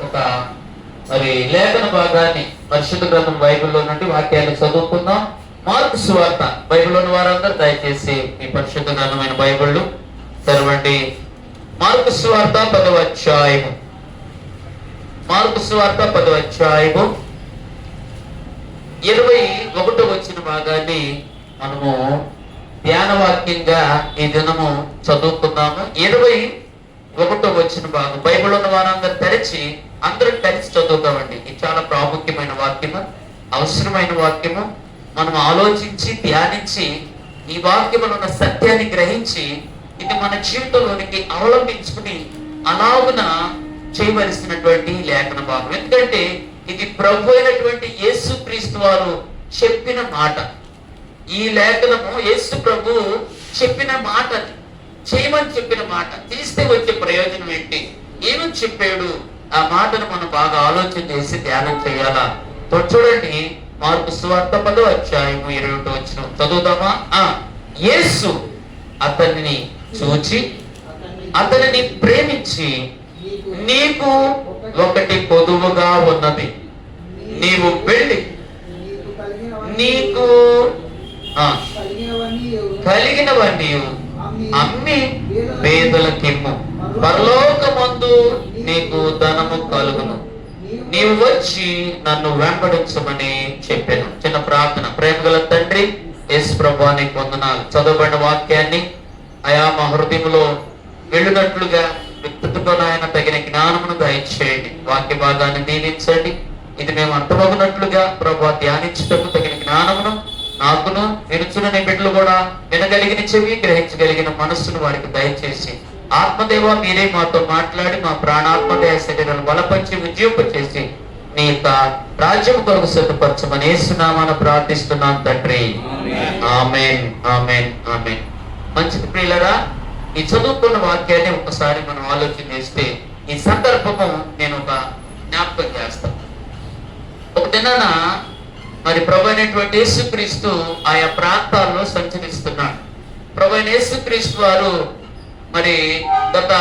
ఒక మరి లేఖన భాగాన్ని పరిశుద్ధ గ్రంథం బైబిల్లో నుండి వాక్యాన్ని చదువుకుందాం. మార్కు సువార్త బైబిల్లోని వారందరూ దయచేసి మీ పరిశుద్ధ గ్రంథమైన బైబిళ్ళు తెరవండి. మార్కు సువార్త 10వ అధ్యాయము. మార్కు సువార్త 10వ అధ్యాయము 21వ వచ్చిన భాగాన్ని మనము ధ్యాన వాక్యంగా ఈ దినము చదువుకుందాము. 21వ వచ్చిన భాగం బైబిల్ ఉన్న వారందరూ తెరిచి అందరం కలిసి చదువుతామండి. ఇది చాలా ప్రాముఖ్యమైన వాక్యము, అవసరమైన వాక్యము. మనం ఆలోచించి ధ్యానించి ఈ వాక్యములో ఉన్న సత్యాన్ని గ్రహించి ఇది మన జీవితంలోనికి అవలంబించుకుని అలాగున చేయవలసినటువంటి లేఖన భాగం. ఎందుకంటే ఇది ప్రభు అయినటువంటి యేసు క్రీస్తు వారు చెప్పిన మాట. ఈ లేఖనము యేసు ప్రభు చెప్పిన మాట, చేయమని చెప్పిన మాట. తీస్తే వచ్చే ప్రయోజనం ఏంటి, ఏమని చెప్పాడు, ఆ మాటను మనం బాగా ఆలోచన చేసి ధ్యానం చేయాలా. చూడండి, మార్కు సువార్త 10వ అధ్యాయము 21వ వచనం చదువుదామా? యేసు అతనిని చూచి అతనిని ప్రేమించి, నీకు ఒకటి పొదువుగా ఉన్నది, నీవు వెళ్ళి నీకు కలిగినవన్నీ అమ్మి పేదలకిమ్ము, పరలోకమందు నీకు ధనము కలుగును, నీవు వచ్చి నన్ను వెంబడించమని చెప్పాను. చిన్న ప్రార్థన. ప్రేమగల తండ్రి యేసు ప్రభువా, నీకు వందనాలు. చదవబడిన వాక్యాన్ని అయా మా హృదయంలో వెళ్ళినట్లుగా వ్యక్తిత్వనాయన తగిన జ్ఞానమును దయచేయండి. వాక్య భాగాన్ని దీవించండి. ఇది మేము అర్థమగునట్లుగా ప్రభువా ధ్యానించుటకు తగిన జ్ఞానమును నాకును వినుచున్న నీ బిడ్డలు కూడా వినగలిగిన చెవి, గ్రహించగలిగిన మనస్సును వారికి దయచేసి ఆత్మదేవ మీరే మాతో మాట్లాడి మా ప్రాణాత్మదేవ శరీరాలు బలపరిచి ఉజ్జీంపచేసి నీ యొక్క రాజ్యం కొరకు సిద్ధపరచమని యేసునామాన ప్రార్థిస్తున్నాను తండ్రి. ఆమేన్, ఆమేన్, ఆమేన్. మంచిది ప్రియులరా, ఈ చదువుకున్న వాక్యాన్ని ఒకసారి మనం ఆలోచన చేస్తే ఈ సందర్భము నేను ఒక జ్ఞాపకం చేస్తాను. ఒక దినాన మరి ప్రభు అయినటువంటి యేసుక్రీస్తు ఆయా ప్రాంతాల్లో సంచరిస్తున్నాడు. ప్రభు అయిన యేసుక్రీస్తు వారు మరి గత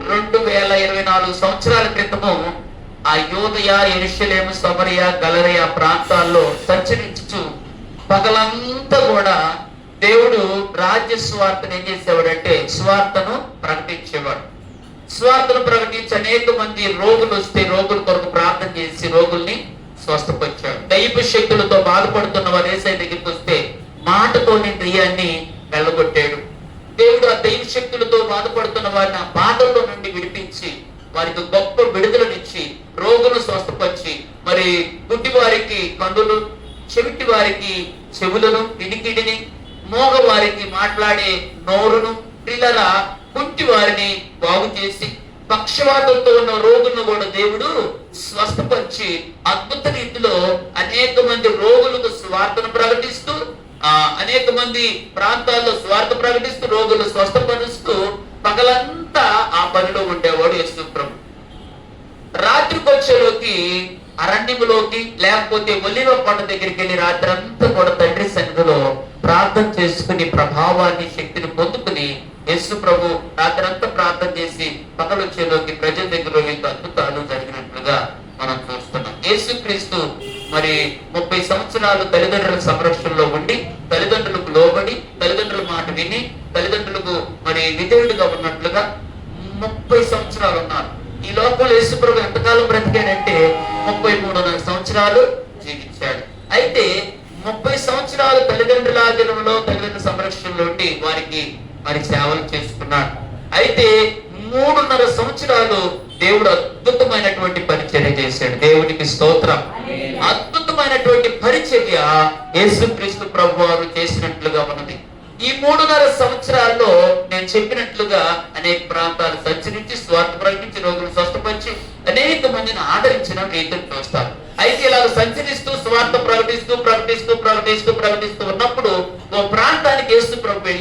2024 సంవత్సరాల క్రితము ఆ యూదయ, యెరూషలేము, సమరయ, గలిలయ ప్రాంతాల్లో సంచరించుచు పగలంతా కూడా దేవుడు రాజ్య స్వార్థను ఏం చేసేవాడంటే స్వార్థను ప్రకటించేవాడు. స్వార్థను ప్రకటించి అనేక మంది రోగులు వస్తే రోగుల కొరకు ప్రార్థన చేసి రోగుల్ని స్వస్థపరిచాడు. దైవ శక్తులతో బాధపడుతున్న వారు యేసయ్య దగ్గరికి వస్తే మాటతోని దయ్యాన్ని వెళ్ళగొట్టాడు. దేవుడు ఆ దైవ శక్తులతో బాధపడుతున్న వారిని ఆ బాధల్లో నుండి విడిపించి వారికి గొప్ప విడుదలనిచ్చి రోగులను స్వస్థపరిచి మరి గుడ్డి వారికి కన్నులు, చెవిటి వారికి చెవులను, వినికిడిని, మోగ వారికి మాట్లాడే నోరును, పిల్లల కుంటి వారిని బాగు చేసి పక్షవాతంతో ఉన్న రోగులను కూడా దేవుడు స్వస్థపరిచి అద్భుత రీతిలో అనేక మంది రోగులకు స్వార్థను ప్రకటిస్తూ అనేక మంది ప్రాంతాల్లో స్వార్థ ప్రకటిస్తూ రోగులు స్వస్థపరుస్తూ పగలంతా ఆ పనిలో ఉండేవాడు యేసు ప్రభు. రాత్రికి వచ్చేలోకి అరణ్యములోకి లేకపోతే ఒలివ కొండ దగ్గరికి వెళ్ళి రాత్రి అంతా కూడా తండ్రి సన్నిధిలో ప్రార్థన చేసుకుని ప్రభావాన్ని, శక్తిని పొందుకుని యేసు ప్రభు రాత్రంతా ప్రార్థన చేసి పగలు వచ్చేలోకి ప్రజల దగ్గర అద్భుతాలు జరిగినట్లుగా మనం చూస్తున్నాం. యేసుక్రీస్తు మరి 30 సంవత్సరాలు తల్లిదండ్రుల సంరక్షణలో ఉండి తల్లిదండ్రులకు లోబడి తల్లిదండ్రుల మాట విని తల్లిదండ్రులకు మరి విధేయుడిగా ఉన్నట్లుగా 30 సంవత్సరాలు ఉన్నారు. ఈ లోకంలో యేసు ప్రభు ఎంతకాలం బ్రతికాడంటే 33.5 సంవత్సరాలు జీవించాడు. అయితే 30 సంవత్సరాలు తల్లిదండ్రుల ఆధీనంలో తల్లిదండ్రుల సంరక్షణలో ఉండి వారికి మరి సేవలు చేసుకున్నాడు. అయితే 3.5 సంవత్సరాలు దేవుడు అద్భుతమైనటువంటి పరిచర్య చేశాడు. దేవునికి స్తోత్రం. అద్భుతమైనటువంటి పరిచర్య యేసుక్రీస్తు ప్రభు వారు చేసినట్లుగా ఉన్నది. ఈ 3.5 సంవత్సరాల్లో నేను చెప్పినట్లుగా అనేక ప్రాంతాలు సంచరించి స్వార్థ ప్రకటించి రోగులు స్వస్థపరిచి అనేక మందిని ఆదరించిన రీతిని చూస్తారు. అయితే ఇలా సంచరిస్తూ స్వార్థ ప్రకటిస్తూ ప్రకటిస్తూ ప్రకటిస్తూ ప్రకటిస్తూ ఉన్నప్పుడు ఓ ప్రాంతానికి యేసు ప్రభు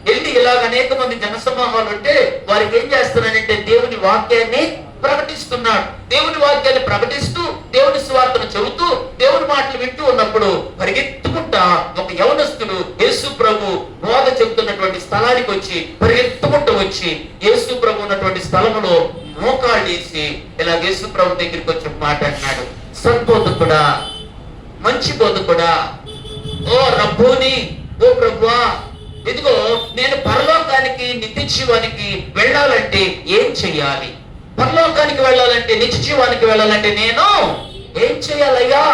వెళ్ళి ఇలాగ అనేక మంది జనసమూహాలు ఉంటే వారికి ఏం చేస్తున్నాడంటే దేవుని వాక్యాన్ని ప్రకటిస్తున్నాడు. దేవుని వాక్యాన్ని ప్రకటిస్తూ దేవుని స్వార్థను చెబుతూ దేవుని మాటలు వింటూ ఉన్నప్పుడు పరిగెత్తుకుంటా ఒక యవనస్తుడు యేసు ప్రభు బోధ చెబుతున్నటువంటి స్థలానికి వచ్చి పరిగెత్తుకుంటూ వచ్చి యేసు ప్రభు ఉన్నటువంటి స్థలములో మోకాళ్ళు వేసి ఇలా యేసు ప్రభు దగ్గరికి వచ్చి మాట అన్నాడు, సద్బోధకుడా, మంచి బోధకుడా, ఓ రబ్బూని, ఓ ప్రభువా, ఇదిగో నేను పరలోకానికి నిత్య జీవానికి వెళ్ళాలంటే ఏం చెయ్యాలి? పరలోకానికి వెళ్ళాలంటే, నిత్య జీవానికి వెళ్ళాలంటే నేను ఏం చేయాలయ్యా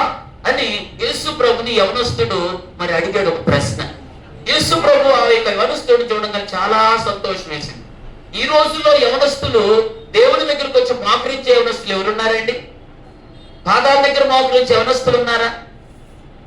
అని యేసు ప్రభుని యవనస్తుడు మరి అడిగాడు ఒక ప్రశ్న. యేసు ప్రభు ఆ యొక్క యవనస్తుడు చూడగా చాలా సంతోషం వేసింది. ఈ రోజుల్లో యవనస్తులు దేవుని దగ్గరకు వచ్చి మోకరించే యవనస్తులు ఎవరున్నారండి? పాదాల దగ్గర మోకరించే యవనస్తులు ఉన్నారా?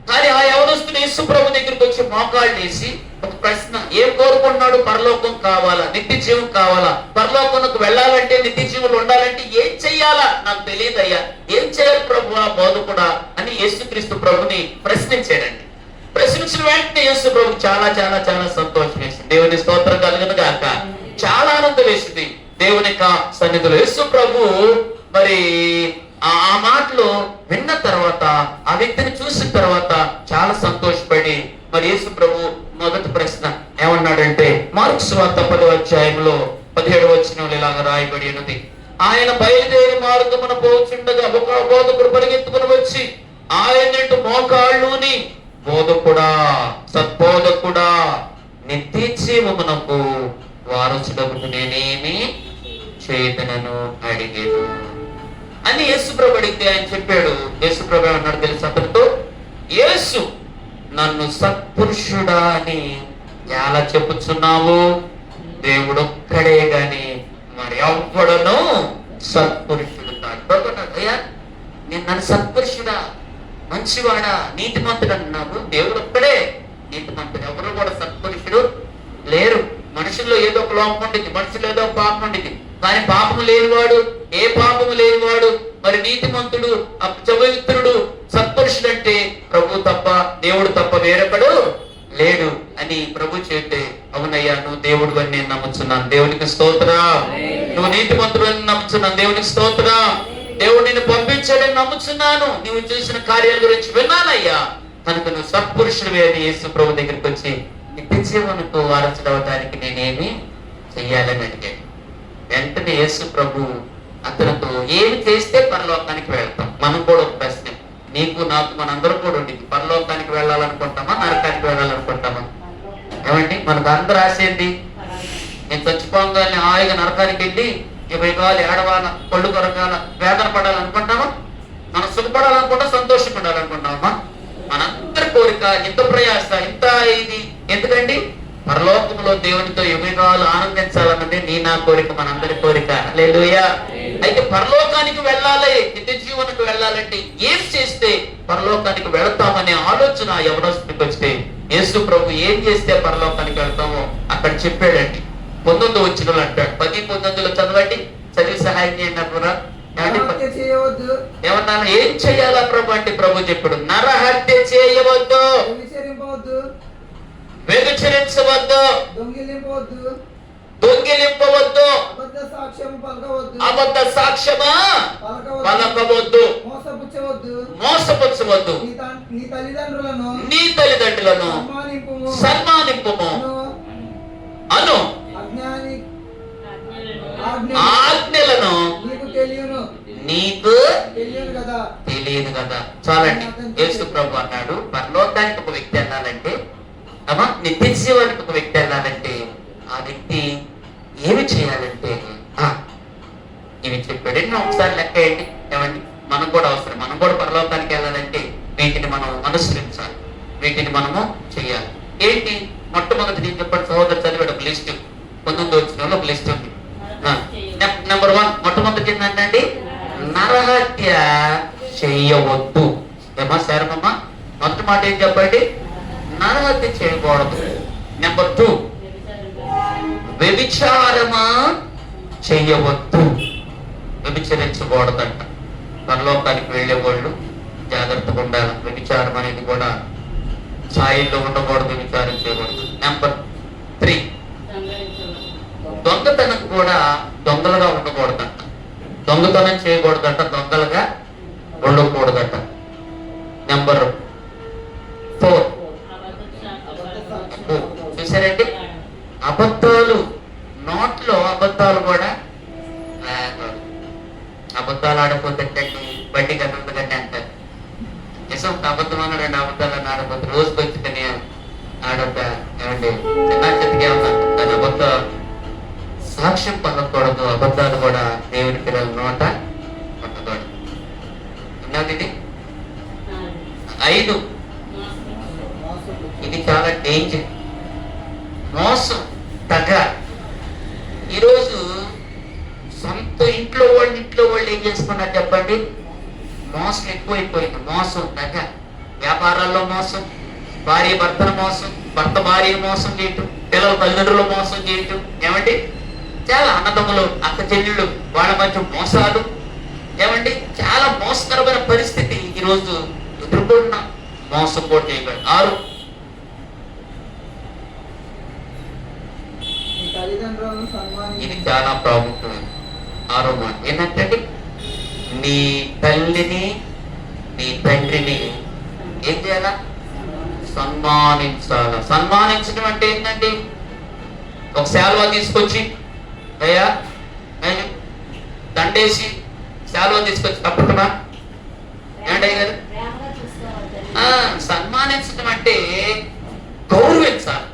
కానీ ఆ యవనస్తుడు యేసు ప్రభు దగ్గరికి వచ్చి మోకాళ్ళు వేసి ఒక ప్రశ్న, ఏం కోరుకుంటున్నాడు? పరలోకం కావాలా, నిత్య జీవం కావాలా? పరలోకంకు వెళ్ళాలంటే, నిత్య జీవులు ఉండాలంటే ఏం చెయ్యాలా? నాకు తెలియదయ్యా, ఏం చేయాలి ప్రభువా, బోధకుడా అని యేసుక్రీస్తు ప్రభుని ప్రశ్నించాడండి. ప్రశ్నించిన వెంటనే యేసు ప్రభు చాలా చాలా చాలా సంతోషం వేసింది. దేవుని స్తోత్రం కలుగును గాక. చాలా ఆనందం వేసింది దేవుని యొక్క సన్నిధిలో. యేసు ప్రభు మరి ఆ మాటలు విన్న తర్వాత, ఆ వ్యక్తిని చూసిన తర్వాత చాలా సంతోషపడి మరి యేసు ప్రభు మొదటి ప్రశ్న ఏమన్నాడంటే, మార్కు సువార్త 10వ అధ్యాయంలో 17వ వచనంలో ఇలాగ రాయబడి ఉన్నది, ఆయన బయలుదేరి మార్గమున పోచుండగా ఒక బోధకుడు పరిగెత్తుకుని వచ్చి ఆయన మోకాళ్ళుని, బోధకుడా, సద్బోధకుడా, నిత్య జీవమునకు వారసుడకు నేనేమి చేతనను అడిగేను అని యేసుప్రభు అడిగితే ఆయన చెప్పాడు. యేసుప్రభు అన్నాడు తెలుసు అతనితో, యేసు నన్ను సత్పురుషుడా అని ఎలా చెప్పుచున్నావు? దేవుడు ఒక్కడే గాని మరి ఎవ్వడను సత్పురుషుడు కాదు. అయ్యా, నేను నన్ను సత్పురుషుడా, మంచివాడా, నీతిమంతుడు అన్నావు. దేవుడు ఒక్కడే నీతిమంతుడు, ఎవరు కూడా సత్పురుషుడు లేరు. మనుషుల్లో ఏదో ఒక లోపం ఉండింది, మనుషుల్లో ఏదో ఒక పాపం ఉండింది. కానీ పాపము లేనివాడు, ఏ పాపము లేనివాడు, మరి నీతిమంతుడు, పవిత్రుడు, సత్పురుషుడు అంటే ప్రభు తప్ప, దేవుడు తప్ప వేరొకడు లేడు అని ప్రభు చేస్తే, అవునయ్యా నువ్వు దేవుడు అని నేను నమ్ముచున్నాను, దేవునికి స్తోత్రం. నువ్వు నీతిమంతుడు అని నమ్ముచున్నాను, దేవునికి స్తోత్రం. దేవుడు నిన్ను పంపించాడని నమ్ముచున్నాను, నువ్వు చేసిన కార్యాల గురించి విన్నానయ్యా, కనుక నువ్వు సత్పురుషుడు అని యేసు ప్రభు దగ్గరికి వచ్చి నిత్య జీవనకు వారసుడవడానికి నేనేమి చెయ్యాలని అడిగాడు. వెంటనే యేసు ప్రభు అతనితో, ఏమి చేస్తే పరలోకానికి వెళ్తాం? మనం కూడా ఒక ప్రశ్న, నీకు నాకు మనందరూ కూడా ఉండింది. పరలోకానికి వెళ్ళాలనుకుంటామా, నరకానికి వెళ్ళాలనుకుంటామా? ఏమండి, మనకు అందరూ ఆశేంది? నేను చచ్చిపోగానే హాయిగా నరకానికి వెళ్ళి ఇవ్వాలి, ఏడవాల, పళ్ళు కొరకాల, వేదన పడాలనుకుంటామా? మనం సుఖపడాలనుకుంటా, సంతోషపడాలనుకుంటామా? మనందరి కోరిక, ఇంత ప్రయాస, ఇంత ఇది ఎందుకండి? పరలోకంలో దేవునితో యుగాలు ఆనందించాలన్నది నీ నా కోరిక, మనందరి కోరిక. హల్లెలూయా. అయితే పరలోకానికి వెళ్ళాలి, నిత్య జీవనకు వెళ్ళాలంటే ఏం చేస్తే పరలోకానికి వెళతామనే ఆలోచన యవనస్తుడికి వస్తే, యేసు ప్రభు ఏం చేస్తే పరలోకానికి వెళ్తామో అక్కడ చెప్పాడండి. 19వ వచనంలో అంటాడు, 10:19 చదవండి, చదివి సహాయం చేయండి. ఏమన్నా ఏం చెయ్యాలా ప్రభు అంటే, ప్రభు చెప్పాడు, నరహత్య చేయవద్దు, వ్యభిచరించవద్దు, దొంగిలింపవద్దు, అబద్ధ సాక్ష్యమా పలకవద్దు, మోసపుచ్చవద్దు, నీ తల్లిదండ్రులను సన్మానింపుము అను ఆజ్ఞలను నీకు తెలియదు కదా. చాలండి. యేసు ప్రభు అన్నాడు, పరలోకానికి ఒక వ్యక్తి వెళ్ళాలంటే, నిత్య జీవానికి ఒక వ్యక్తి వెళ్ళాలంటే ఆ వ్యక్తి ఏమి చేయాలంటే ఇవి చెప్పాడు. ఒకసారి లెక్క ఏంటి ఏమండి, మనం కూడా అవసరం. మనం కూడా పరలోకానికి వెళ్ళాలంటే వీటిని మనం అనుసరించాలి, వీటిని మనము చేయాలి. ఏంటి? మొట్టమొదటి నేను చెప్పండి, సహోదరు చదివాడు ఒక లిస్ట్, 19వ వచనంలో ఒక లిస్ట్ ఉంది. నెంబర్ 1 మొట్టమొదటి ఏంటంటే నరహత్య చేయవద్దు. ఏమా శారమమ్మ, మొదటి మాట ఏం చెప్పండి? నరహత్య చేయకూడదు. నెంబర్ 2 వ్యభిచారమా చేయవద్దు, వ్యభిచరించకూడదంట. పరలోకానికి వెళ్ళే వాళ్ళు జాగ్రత్తగా ఉండాలి. వ్యభిచారం అనేది కూడా ఛాయిల్లో ఉండకూడదు, వ్యభిచారం చేయకూడదు. నెంబర్ 3 దొంగతనం కూడా దొంగలుగా ఉండకూడదంట, దొంగతనం చేయకూడదంట, దొంగలుగా ఉండకూడదంట. నెంబర్ 4 చూసారండి, అబద్ధాలు, నోట్లో అబద్ధాలు కూడా పెట్టండి, బడ్డీ కట్టండి అంటారు. నిజం, అబద్ధం అన్న 2 అబద్ధాలు ఆడబోతు రోజుకి వచ్చి కానీ ఆడొక ఏమండి చిన్న చెట్టుకే ఉన్నాను. దాని అబద్ధ సాక్ష్యం పొందకూడదు, అబద్ధాలు కూడా దేవుని పిల్లల నోట ఉండకూడదు. ఉన్నది ఇది 5. ఇది చాలా డేంజర్. మోసం, తగ. ఈరోజు సొంత ఇంట్లో వాళ్ళు ఏం చేసుకున్నారు చెప్పండి? మోసం ఎక్కువైపోయింది. మోసం, తగ. వ్యాపారాల్లో మోసం, భార్య భర్తను మోసం, భర్త భార్యను మోసం చేయటం, పిల్లల తల్లిదండ్రులు మోసం చేయటం, ఏమండి చాలా అన్నదమ్ములు అక్క చెల్లెళ్ళు వాళ్ళ మధ్య మోసాలు, ఏమండి చాలా మోసకరమైన పరిస్థితి ఈరోజు ఎదుర్కొంటున్నాం. మోసం కూడా చేయగలరు. 6. ఇది చాలా ప్రాముఖ్యమైనది. 6వ మాట ఏంటంటే, నీ తల్లిని నీ తండ్రిని ఏం చేయాలా? సన్మానించాల. సన్మానించడం అంటే ఏంటంటే, ఒక శాలువా తీసుకొచ్చి అయ్యా దండేసి శాలువా తీసుకొచ్చి తప్పుతున్నా ఏంటయ్య గారు? సన్మానించడం అంటే గౌరవించాలి.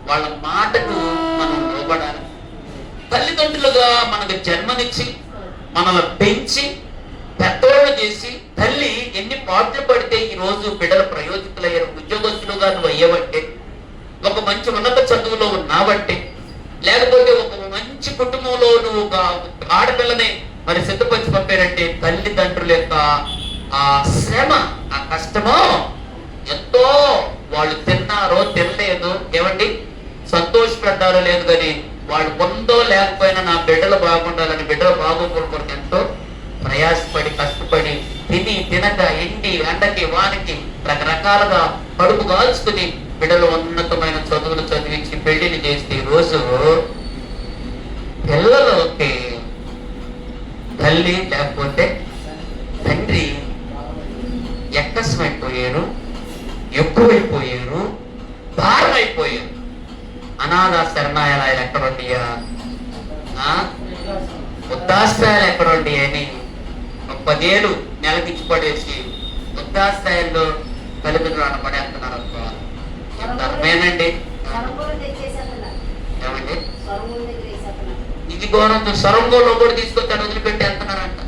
వాళ్ళ మాటకు మనం లోబడాలి. తల్లిదండ్రులుగా మనకు జన్మనిచ్చి మనల్ని పెంచి పెద్దవాళ్ళు చేసి తల్లి ఎన్ని పాటలు పడితే ఈ రోజు బిడ్డల ప్రయోజకులయ్యారు. ఉద్యోగస్తులుగా నువ్వు అయ్యేవంటే, ఒక మంచి ఉన్నత చదువులో ఉన్నావంటే, లేకపోతే ఒక మంచి కుటుంబంలో నువ్వు ఒక ఆడపిల్లని మరి సిద్ధపరిచి పంపారంటే, తల్లిదండ్రుల యొక్క ఆ శ్రమ, ఆ కష్టమో ఎంతో. వాళ్ళు తిన్నారో తినలేదు, ఏమండి సంతోషపడ్డారో లేదు, కానీ వాళ్ళు పొందో లేకపోయినా నా బిడ్డలు బాగుండాలని బిడ్డలు బాగోగుల కొరకు ఎంతో ప్రయాసపడి కష్టపడి తిని తినక ఎండి ఎండకి వానికి రకరకాలుగా కడుపు కాల్చుకుని బిడ్డలు ఉన్నతమైన చదువులు చదివించి పెళ్లిని చేస్తే, ఈరోజు పిల్లలకి తల్లి లేకపోతే తండ్రి ఎక్కసమైపోయారు, ఎక్కువైపోయారు, భారం అయిపోయారు. అనాథ శరణాలయాలు ఎక్కడుంటాయా, వృద్ధాశ్రయాలు ఎక్కడుంటాయి అని 10 ఏళ్ళు నెలకిచ్చి పడేసి వృద్ధాశ్రయాల్లో తల్లిదండ్రులు అనపడేస్తున్నారు. ఎంత అర్థమేనండి? ఏమండి ఇది ఘోరం. సొరంగంలో కూడా తీసుకొచ్చి వదిలిపెట్టి వెళ్తున్నారంట.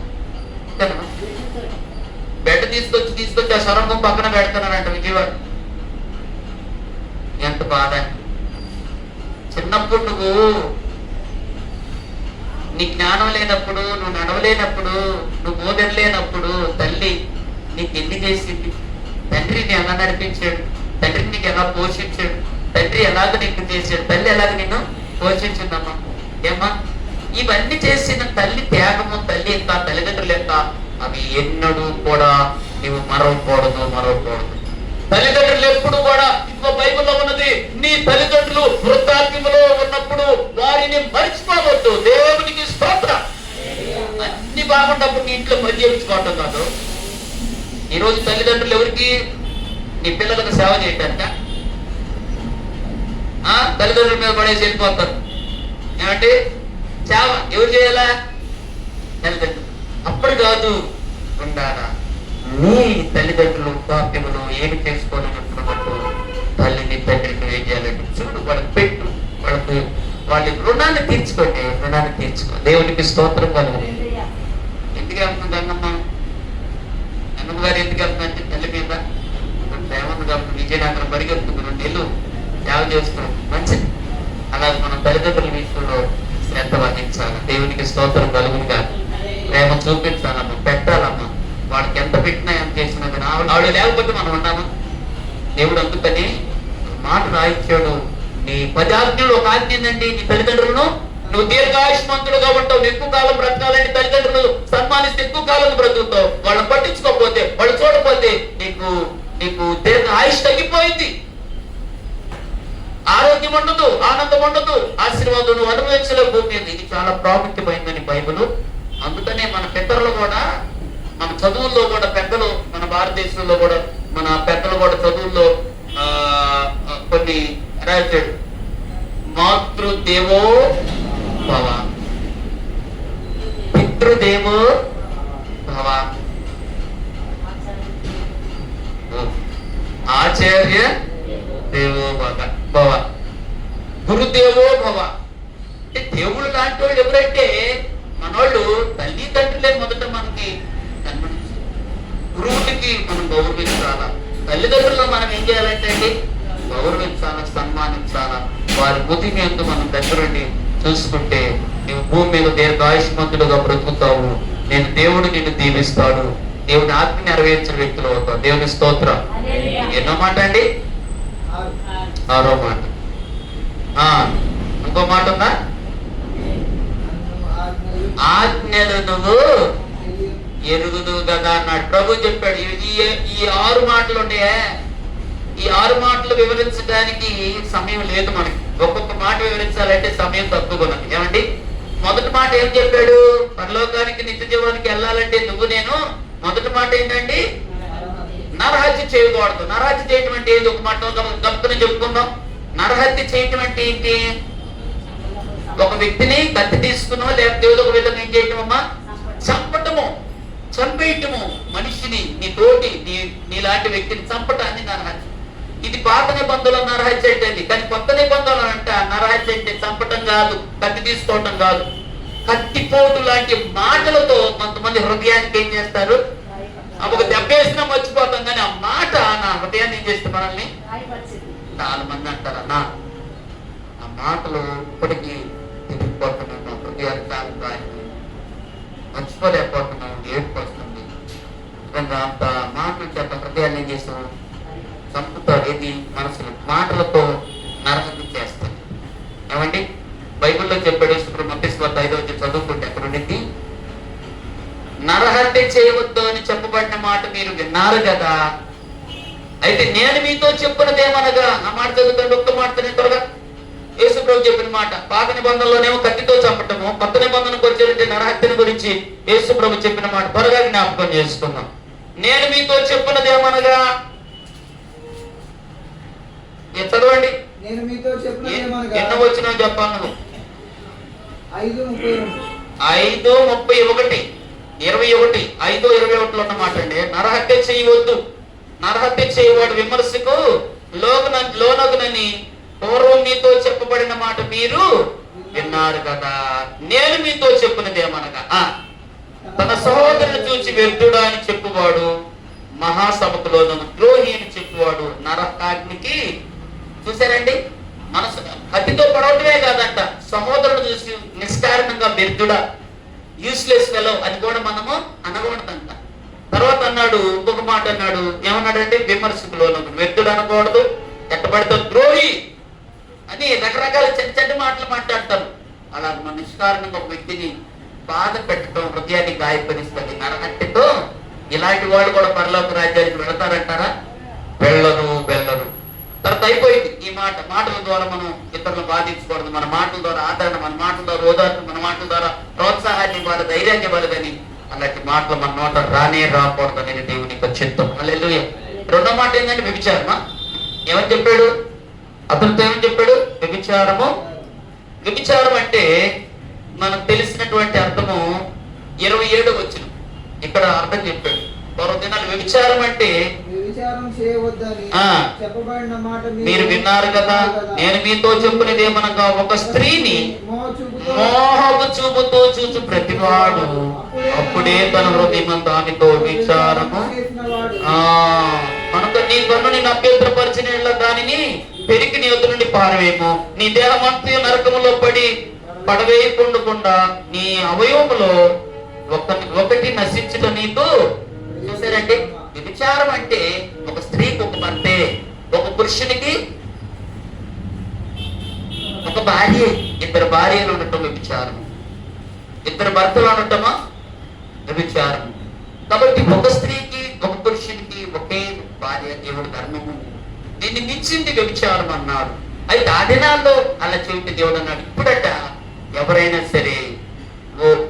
బెడ్ తీసుకొచ్చి ఆ సొరంగం పక్కన పెడుతున్నారంట విజయవాడ. ఎంత బాధ. చిన్నప్పుడు నీ జ్ఞానం లేనప్పుడు, నువ్వు నడవలేనప్పుడు, నువ్వు బోధనలేనప్పుడు తల్లి నీకు ఎన్ని చేసింది? తండ్రిని ఎలా నడిపించాడు, తండ్రిని నీకు ఎలా పోషించాడు, తండ్రి ఎలాగ నీకు చేశాడు, తల్లి ఎలాగ నిన్ను పోషించిందమ్మా. ఏమ్మా, ఇవన్నీ చేసిన తల్లి త్యాగము, తల్లి యొక్క తల్లిదండ్రుల యొక్క అవి ఎన్నడూ కూడా నువ్వు మరవకూడదు. తల్లిదండ్రులు ఎప్పుడు కూడా, ఇంకో బైబిల్లో ఉన్నది, నీ తల్లిదండ్రులు వృద్ధాప్యములో ఉన్నప్పుడు వారిని మర్చిపోవద్దు. దేవునికి స్తోత్రం. అన్ని బాగున్నప్పుడు నీ ఇంట్లో పని చేయించుకోవటం కాదు. ఈరోజు తల్లిదండ్రులు ఎవరికి? నీ పిల్లలకు సేవ చేయటానిక? తల్లిదండ్రుల మీద పడేసి వెళ్ళిపోతారు. ఏమంటే సేవ ఎవరు చేయాలా? తల్లిదండ్రులు. అప్పుడు కాదు, ఉండాలా. నీ తల్లిదండ్రులు వృద్ధాప్యములు ఏమి చేసుకోవాలనుకున్నప్పుడు తల్లిని తండ్రికి ఏం చేయాలంటే చూడు, వాళ్ళకి పెట్టు, వాళ్ళ రుణాన్ని తీర్చుకో. దేవునికి స్తోత్రం కలుగుతుంది. ఎందుకు వెళ్తుంది అన్నమ్మ గారు? ఎందుకు వెళ్తుందంటే తల్లి మీద ప్రేమను కాబట్టి విజయనగరం పరిగెత్తుకు 2 నెలలు సేవ చేసుకో, మంచిది. అలాగే మనం తల్లిదండ్రుల విషయంలో శ్రద్ధ వహించాలి. దేవునికి స్తోత్రం కలుగునిగా. ప్రేమ చూపించాలమ్మా, పెట్టాలమ్మా. వాడికి ఎంత పెట్టినా ఎంత చేసినా కానీ ఆవిడ లేకపోతే మనం ఉన్నామా? దేవుడు అందుకని మాట రాయించాడు. నీ 10 ఆజ్ఞలు ఒక ఆజ్ఞ ఏంటండి? నీ తల్లిదండ్రులను నువ్వు దీర్ఘాయుష్మంతులుగా ఉంటావు. ఎక్కువ కాలం బ్రతకాలని తల్లిదండ్రులు సన్మానిస్తే ఎక్కువ కాలం బ్రతుకుతావు. వాళ్ళని పట్టించుకోకపోతే, వాళ్ళు చూడకపోతే నీకు దీర్ఘ ఆయుష్ తగ్గిపోయింది. ఆరోగ్యం ఉండదు, ఆనందం ఉండదు, ఆశీర్వాదం నువ్వు అనుభవించలేవు భూమి మీద. ఇది చాలా ప్రాముఖ్యమైందని బైబిల్. అందుకనే మన పితరులు కూడా, మన చదువుల్లో కూడా పెద్దలు, మన భారతదేశంలో కూడా మన పెద్దలు కూడా చదువుల్లో కొన్ని రాశాడు. మాతృదేవో భవ, పితృదేవో భవ. ఆచార్య దేవో భవ, గురుదేవో భవ. అంటే దేవుడు లాంటి వాళ్ళు ఎవరంటే మనోళ్ళు తల్లిదండ్రులే మొదట మనకి కనిపించారు. గురువులకి మనం గౌరవించాలా, తల్లిదండ్రులను మనం ఏం చేయాలంటే అండి గౌరవించాలా, సన్మానించాలా. వారి బుద్ధి మీద మనం దగ్గరుండి చూసుకుంటే నువ్వు భూమి మీద దీర్ఘాయుష్మంతుడుగా బ్రతుకుతావు. నేను దేవుడు నిన్ను దీవిస్తాడు. దేవుని ఆజ్ఞ నెరవేర్చిన వ్యక్తులు అవుతావు. దేవుని స్తోత్రం. ఎన్నో మాట అండి? 6వ మాట. ఇంకో మాట ఉందా? ఆజ్ఞలు నువ్వు ఎరుగుదు కదా అన్నాడు ప్రభు. చెప్పాడు ఈ 6 మాటలు ఉన్నాయే, ఈ 6 మాటలు వివరించడానికి సమయం లేదు మనకి. ఒక్కొక్క మాట వివరించాలంటే సమయం తక్కువ ఉన్నది. ఏమండి? మొదటి మాట ఏం చెప్పాడు? పరలోకానికి నిత్య జీవానికి వెళ్ళాలంటే నువ్వు నేను. మొదటి మాట ఏంటండి? నరహత్య చేయకూడదు. నరహత్య చేయటం అంటే ఏంటి? ఒక మాట గంతుని చెప్పుకుందాం. నరహత్య చేయటం అంటే ఏంటి? ఒక వ్యక్తిని కత్తి తీసుకునో లేకపోతే ఏదో ఒక విధంగా ఏం చేయటమమ్మా? చంపటము, చంపేయటము. మనిషిని, నీ తోటి నీలాంటి వ్యక్తిని చంపటాన్ని నరహత్య. ఇది పాత నిబంధనలో నరహత్య అంటే. కానీ కొత్త నిబంధనలు అంట నరహత్య అంటే చంపటం కాదు, కత్తి తీసుకోవటం కాదు. కత్తిపోటు లాంటి మాటలతో కొంతమంది హృదయానికి ఏం చేస్తారు? ఒక దెబ్బ వేసినా మర్చిపోతాం, కానీ ఆ మాట నా హృదయాన్ని ఏం చేస్తే మనల్ని చాలా మంది అంటారు అన్నా ఆ మాటలు ఇప్పటికీ తిరిగిపోతున్నాం, నా హృదయాన్ని చాలా మర్చిపోలేకపోతున్నాం, ఏడుపు వస్తుంది. అంత మాటలు చేత హృదయాన్ని ఏం చేస్తాం? చంపుతారు. ఏది? మనసులు. మాటలతో నరహత్య చేస్తారు. ఏమండి? బైబిల్లో చెప్పాడు ఇప్పుడు మత్తయి 5వ చదువుకుంటే అక్కడ ఉండింది, నరహత్య చేయవద్దు అని చెప్పబడిన మాట మీరు విన్నారు కదా. అయితే నేను మీతో చెప్పినదేమనగా, ఆ మాట చదువుతాడు. ఒక్క మాటనే త్వరగా. యేసు ప్రభు చెప్పిన మాట. పాత నిబంధనలోనేమో కత్తితో చంపటము, కొత్త నిబంధనకు వచ్చేటంటే నరహత్యను గురించి యేసు ప్రభు చెప్పిన మాట త్వరగా జ్ఞాపకం చేసుకుందాం. నేను మీతో చెప్పినదేమనగా, చదవండి. నేను మీతో చెప్పినదేమనగా, ఎన్నో వచ్చినా చెప్పాను నువ్వు? 5:31 5:21 5:21 ఉన్న మాట అండి. నరహత్య చేయవద్దు, నరహత్య చేయవాడు విమర్శకు లోనగునని పూర్వం మీతో చెప్పబడిన మాట మీరు విన్నారు కదా. నేను మీతో చెప్పినదేమనగా, తన సహోదరుని చూసి వ్యర్థుడా అని చెప్పువాడు మహాసభకులోను, ద్రోహి అని చెప్పువాడు నరకాగ్నికి. చూసారండి? మనసు కత్తితో పడవటమే కాదంట, సహోదరుడు చూసి నిష్కారణంగా వ్యర్థుడా, యూస్లెస్ ఫెలో అని కూడా మనము అనకూడదంట. తర్వాత అన్నాడు, ఇంకొక మాట అన్నాడు. ఏమన్నాడంటే విమర్శకులోను, వ్యర్థుడు అనకూడదు, ఎట్టబడితే ద్రోహి అని రకరకాల చెడ్డ మాటలు మాట్లాడతారు. అలా మన నిష్కారణంగా ఒక వ్యక్తిని బాధ పెట్టడం హృదయాన్ని గాయపరిస్తుంది నరహత్యతో. ఇలాంటి వాళ్ళు కూడా పరలోక రాజ్యానికి వెళతారంటారా? వెళ్ళరు. తర్వాత అయిపోయింది. ఈ మాటల ద్వారా మనం ఇతరులను బాధించకూడదు. మన మాటల ద్వారా ఆదరణ, మన మాటల ద్వారా ఓదార్పు, మన మాటల ద్వారా ప్రోత్సాహాన్ని ఇవ్వాలి, ధైర్యాన్ని ఇవ్వాలి. కానీ అలాంటి మాటలు మన నోట రాకూడదు అనేది దేవుని యొక్క చిత్తం. హల్లెలూయా. రెండో మాట ఏంటంటే వ్యభిచారమా. ఏమని చెప్పాడు? అతనితో ఏమని చెప్పాడు? వ్యభిచారం అంటే మనకు తెలిసినటువంటి అర్థము 27వ వచనం. ఇక్కడ అర్థం చెప్పాడు. దినాలు వ్యభిచారం అంటే మీరు విన్నారు కదా. నేను మీతో చెప్పినది ఏమనగా, ఒక స్త్రీని మోహపు చూపుతో చూసి ప్రతివాడు అప్పుడే తన హృదయం దానితో విచారము. కనుక నీ కన్ను నేను అభ్యంతరపరిచిన దానిని పెరికి నీ ఎదురు నుండి పారవేము. నీ దేహమంతా నరకములో పడవేయకుండా నీ అవయవములో ఒకటి నశించుట నీకు. చూసారండి? వ్యభిచారం అంటే ఒక స్త్రీకి ఒక భర్తే, ఒక పురుషునికి ఒక భార్య, ఇద్దరు భార్యలు ఉండటం వ్యభిచారం. ఇద్దరు భర్తలు ఉండటమా వ్యభిచారం. కాబట్టి ఒక స్త్రీకి ఒక పురుషునికి ఒకే భార్య దేవుడు ధర్మము. దీన్ని మించింది వ్యభిచారం అన్నాడు. అయితే ఆ దినాల్లో అలా చెవిటి దేవుడు అన్నాడు. ఇప్పుడట ఎవరైనా సరే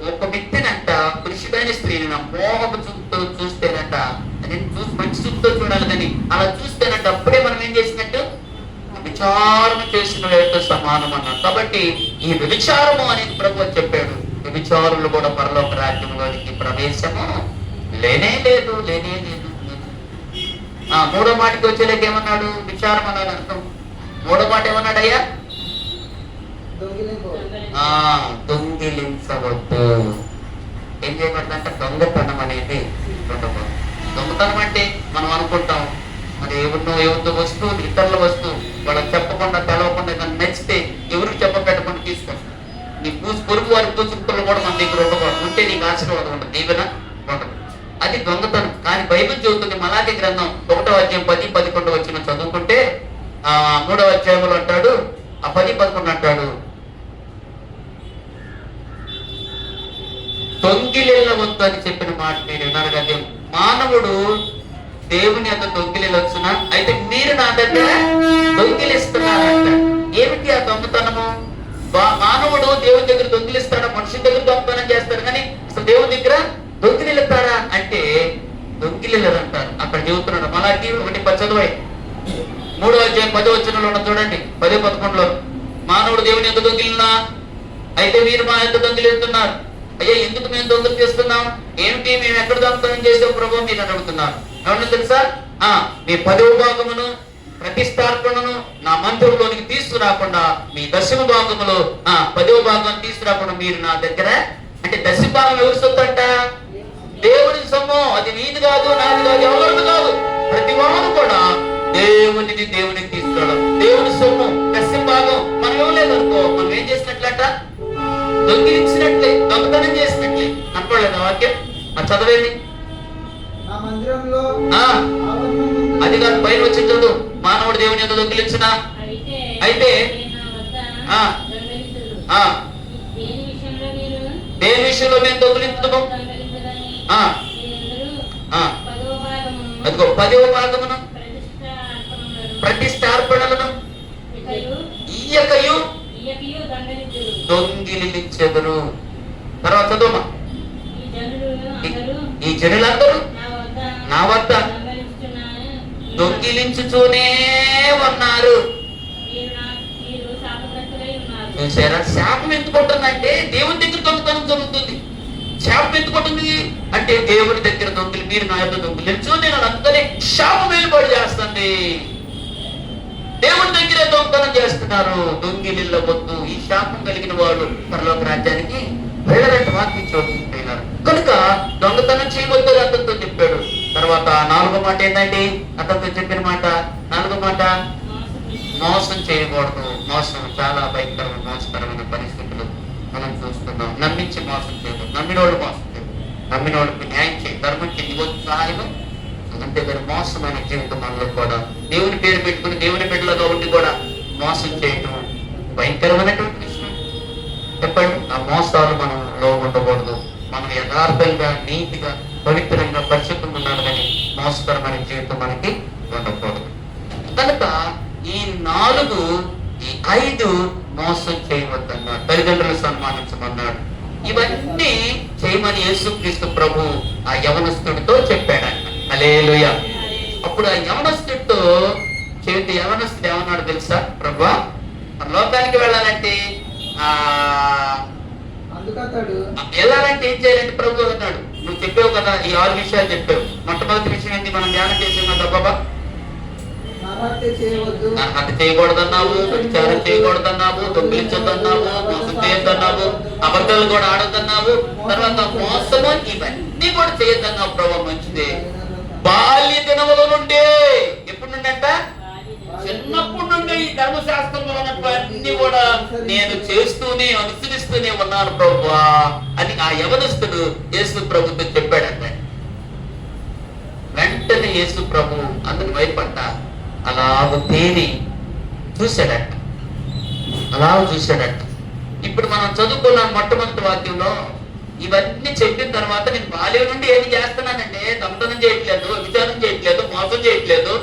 ఒక వ్యక్తినంట, పురుషుడైన స్త్రీని మోహపు చూపుతో చూస్తేనంట, అది మంచి చూపుతో చూడాలి, కానీ అలా చూస్తేనంట అప్పుడే మనం ఏం చేసినట్టు? వ్యభిచారం చేసిన వ్యక్తితో సమానం అన్నాడు. కాబట్టి ఈ వ్యభిచారము అనేది ప్రభు చెప్పాడు. వ్యభిచారులు కూడా పరలోక రాజ్యంలోనికి ప్రవేశము లేనే లేదు. మూడో మాటకి వచ్చేలేక ఏమన్నాడు? విచారం అన్నాడు అర్థం. మూడో మాట ఏమన్నాడయ్యా? దొంగిలించవద్దు. ఏం చేయబడ్డంటే దొంగతనం అనేది ఉండకూడదు. దొంగతనం అంటే మనం అనుకుంటాం మరి ఏముందో వస్తువు, ఇతరుల వస్తువు వాళ్ళకి చెప్పకుండా తెలవకుండా దాన్ని నచ్చితే ఎవరికి చెప్పబెట్టకుండా తీసుకొస్తాం. నీ పొరుగు వారి పూచుకులు కూడా మన దగ్గర ఉండకూడదు. ఉంటే నీకు ఆశీర్వాదం ఉండదు, దీవెన ఉండదు. అది దొంగతనం. కానీ బైబిల్ చెబుతుంది, మలాకి గ్రంథం 1వ అధ్యాయం 10, 11 వచ్చిన చదువుకుంటే 3వ అధ్యాయంలో అంటాడు, 10, 11 అంటాడు, దొంగిలిల్లవద్దు అని చెప్పిన మాట మీరు విన్నారు కదా. మానవుడు దేవుని యొక్క దొంగిలిలొచ్చునా? అయితే మీరు నా దగ్గర దొంగిలిస్తున్నారంట. ఏమిటి ఆ దొంగతనము? మానవుడు దేవుని దగ్గర దొంగిలిస్తాడా? మనుషుల దగ్గర దొంగతనం చేస్తాడు, కానీ అసలు దేవుని దగ్గర దొంగిలిస్తారా అంటే దొంగిలిలంటారు. అక్కడ చెబుతున్నాడు మలాకి 1:10 3వ అధ్యాయం 10వ వచనంలో ఉన్న చూడండి, 10, 11లో మానవుడు దేవుని ఎంత దొంగిలినా అయితే మీరు మా ఎంత దొంగిలిస్తున్నారు. అయ్యా ఎందుకు మేము దొంగలు చేస్తున్నాం? ఏమిటి మేము ఎక్కడ దొంగతనం చేసాం ప్రభు మీరు అడుగుతున్నారు. ఏమన్నా తెలుసా? మీ 10వ భాగమును ప్రతిష్టార్పణను నా మందిరంలోనికి తీసుకురాకుండా, మీ 10వ భాగములో 10వ భాగం తీసుకురాకుండా మీరు నా దగ్గర, అంటే 10వ భాగం ఎవరి సొత్తు అంట? దేవుని సొమ్ము. అది నీది కాదు, నాది కాదు, ఎవరిది కాదు. ప్రతి వారు కూడా దేవునికి తీసుకురావడం. దేవుని సొమ్ము 10వ భాగం మనం ఇవ్వలేదనుకో, మనం ఏం చేసినట్లట? దొంగిలించినట్లే, దొంగతనం చేసినట్లే. అనుకోలేదు వాక్యం? చదవేది అది కాదు, పైన వచ్చి చదువు. మానవుడు దేవుని ఎంత దొంగిలించిన అయితే దేని విషయంలో మేము దొంగిలించము? అదిగో 10వ భాగమును ప్రతిష్టార్పణలను ఇయ్యకయు దొంగిలించెదరు. తర్వాత చదువుమా. ఈ జనులందరూ నా వద్ద దొంగిలించుతూనే ఉన్నారు. చూసారా? శాపం ఎందుకుంటుందంటే దేవుని దగ్గర దొంగతనం జరుగుతుంది. శాపం ఎందుకుంటుంది అంటే దేవుని దగ్గర దొంగిలి, మీరు నా యొక్క దొంగిలించు, నేను అందరినీ శాపం వెలుబడి చేస్తుంది. దేవుని దగ్గరే దొంగతనం చేస్తున్నారు. దొంగిలిల్లవద్దు. ఈ శాపం కలిగిన వాడు పరలోక రాజ్యానికి వెళ్ళరంటే వాక్యం చూపిస్తున్నారు. కనుక దొంగతనం చేయవద్దు అతనితో చెప్పాడు. తర్వాత 4వ మాట ఏంటండి? అతనితో చెప్పిన మాట 4వ మాట, మోసం చేయకూడదు. మోసం చాలా భయంకరమైన మోసకరమైన పరిస్థితులు మనం చూస్తున్నాం. నమ్మించి మోసం చేయదు, నమ్మినోళ్ళు మోసం చేయదు, నమ్మినోళ్ళకి న్యాయం చేయ, ధర్మం చేయ, సహాయం. అంతేగాని మోసమైన జీవితం మనలో కూడా దేవుని పేరు పెట్టుకుని దేవుని బిడ్డలుగా ఉండి కూడా మోసం చేయటం భయంకరమైనటువంటి విషయం. చెప్పండి, ఆ మోసాలు మనలో ఉండకూడదు. మనం యథార్థంగా, నీతిగా, పవిత్రంగా, పరిశుభ్రంగా ఉండాలి, కానీ మోసకరమైన జీవితం మనకి ఉండకూడదు. కనుక ఈ 5 మోసం చేయవద్దన్నాడు. తల్లిదండ్రులు సన్మానించమన్నాడు. ఇవన్నీ చేయమని యేసుక్రీస్తు ప్రభు ఆ యవనస్తుడితో చెప్పాడంట. హల్లెలూయా. అప్పుడు ఆ యవనస్తుడితో చెబితే యవనస్తుడు ఏమన్నాడు తెలుసా? ప్రభువా, లోకానికి వెళ్ళాలంటే వెళ్ళాలంటే ఏం చేయాలంటే ప్రభు అన్నాడు. నువ్వు చెప్పావు కదా, ఈ 6 విషయాలు చెప్పావు. మొట్టమొదటి విషయం ఏంటి? మనం ధ్యానం చేసిన బాబా, హత్య చేయకూడదన్నావు, విచారం చేయకూడదన్నావు, దొంగిలించొద్దన్నావు, మోసం చేయొద్దన్నావు, అబద్ధాలు కూడా ఆడొద్దన్నావు, తర్వాత మోసము ఇవన్నీ కూడా చేయొద్దన్నావు. ప్రభు మంచిదే. బాల్య దినముల నుండే, ఎప్పుడు నుండి అంట? చిన్నప్పటి నుండి ఈ ధర్మశాస్త్రంలో ఉన్నటువంటి కూడా నేను చేస్తూనే అనుసరిస్తూనే ఉన్నాను ప్రభువా అని ఆ యవనస్తుడు యేసు ప్రభుతో చెప్పాడంట. వెంటనే యేసు ప్రభు అందుకు భయపడ్డ అలాగ తేని చూశాడట. ఇప్పుడు మనం చదువుకున్న మొట్టమొదటి వాక్యంలో ఇవన్నీ చెప్పిన తర్వాత నేను బాల్యం నుండి ఏం చేస్తున్నానంటే దొంగతనం చేయట్లేదు, విచారం చేయట్లేదు, మోసం చేయట్లేదు,